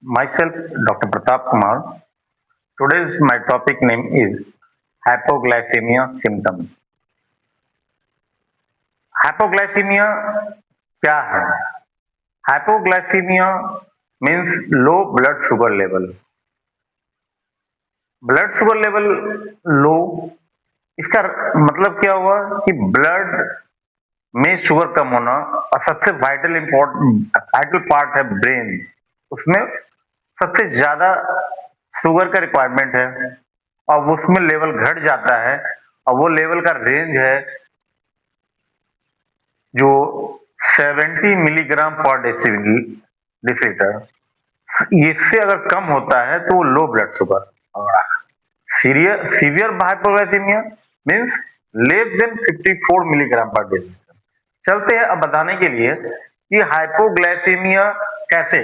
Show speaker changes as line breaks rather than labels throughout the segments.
Myself, Dr. Pratap Kumar. Today's my topic name is hypoglycemia symptoms. Hypoglycemia क्या है? Hypoglycemia means low blood sugar level. Blood sugar level low, इसका मतलब क्या हुआ कि blood में शुगर कम होना और सबसे वाइटल पार्ट है ब्रेन, उसमें सबसे ज्यादा शुगर का रिक्वायरमेंट है और उसमें लेवल घट जाता है और वो लेवल का रेंज है जो 70 मिलीग्राम पर डेसीलीटर। इससे अगर कम होता है तो वो लो ब्लड शुगर। और severe hypoglycaemia means less than 54 milligram पर डेसीलीटर। चलते हैं अब बताने के लिए कि हाइपोग्लाइसीमिया कैसे।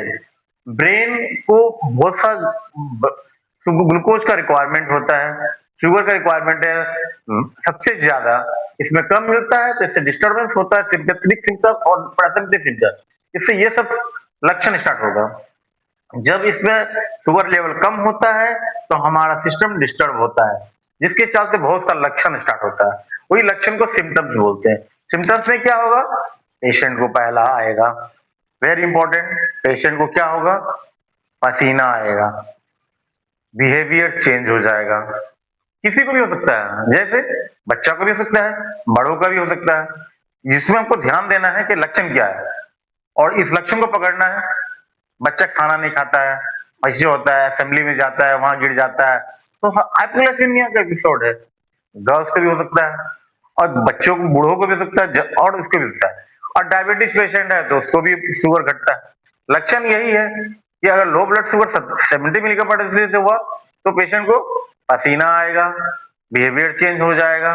ब्रेन को बहुत सा ग्लूकोज का रिक्वायरमेंट होता है, शुगर का रिक्वायरमेंट है सबसे ज्यादा, इसमें कम मिलता है तो इससे डिस्टर्बेंस होता है, सिम्पथेटिक सिम्टम और पैरासिम्पथेटिक सिम्टम, इससे ये सब लक्षण स्टार्ट होगा। जब इसमें शुगर लेवल कम होता है तो हमारा सिस्टम डिस्टर्ब होता है, जिसके चलते बहुत सा लक्षण स्टार्ट होता है। वही लक्षण को सिम्टम्स बोलते हैं। सिम्टम्स में क्या होगा? पेशेंट को पहला आएगा, वेरी इंपॉर्टेंट, पेशेंट को क्या होगा? पसीना आएगा, बिहेवियर चेंज हो जाएगा। किसी को भी हो सकता है, जैसे बच्चा को भी हो सकता है, बड़ों का भी हो सकता है, जिसमें हमको ध्यान देना है कि लक्षण क्या है और इस लक्षण को पकड़ना है। बच्चा खाना नहीं खाता है, ऐसे होता है, असेंबली में जाता है, वहां गिर जाता है, तो हाइपोग्लाइसेमिया का एपिसोड है। गर्ल्स को भी हो सकता है और बच्चों को, बूढ़ों को भी हो सकता है और उसको भी हो सकता है। और डायबिटीज पेशेंट है तो उसको भी शुगर घटता है। लक्षण यही है कि अगर लो ब्लड शुगर 70 मिलीग्राम पर डेसीलीटर से हुआ तो पेशेंट को पसीना आएगा, बिहेवियर चेंज हो जाएगा,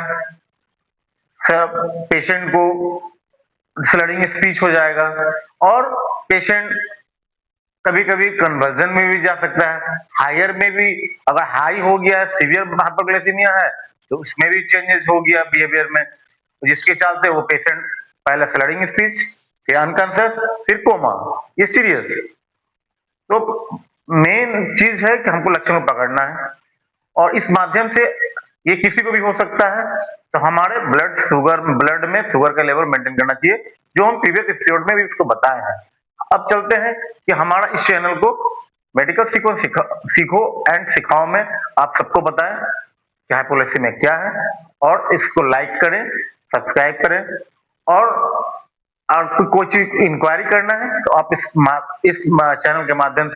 पेशेंट को स्लरिंग स्पीच हो जाएगा और पेशेंट कभी कभी कन्वर्जन में भी जा सकता है। हायर में भी, अगर हाई हो गया है, सीवियर हाइपोग्लाइसीमिया है, तो उसमें भी चेंजेस हो गया बिहेवियर में, जिसके चलते वो पेशेंट पहले स्लरिंग स्पीच, फिर अनकॉन्शियस, फिर कोमा, ये सीरियस। तो मेन चीज है कि हमको लक्षण को पकड़ना है और इस माध्यम से ये किसी को भी हो सकता है। तो हमारे ब्लड में शुगर का लेवल मेंटेन करना चाहिए, जो हम प्रीवियस एपिसोड में भी इसको बताए हैं। अब चलते हैं कि हमारा इस चैनल को मेडिकल सीखो एंड सिखाओ में आप सबको बताएं कि हाइपोग्लाइसेमिया क्या है और इसको लाइक करें, सब्सक्राइब करें और आपको कोई चीज इंक्वायरी करना है तो आप इस चैनल के माध्यम से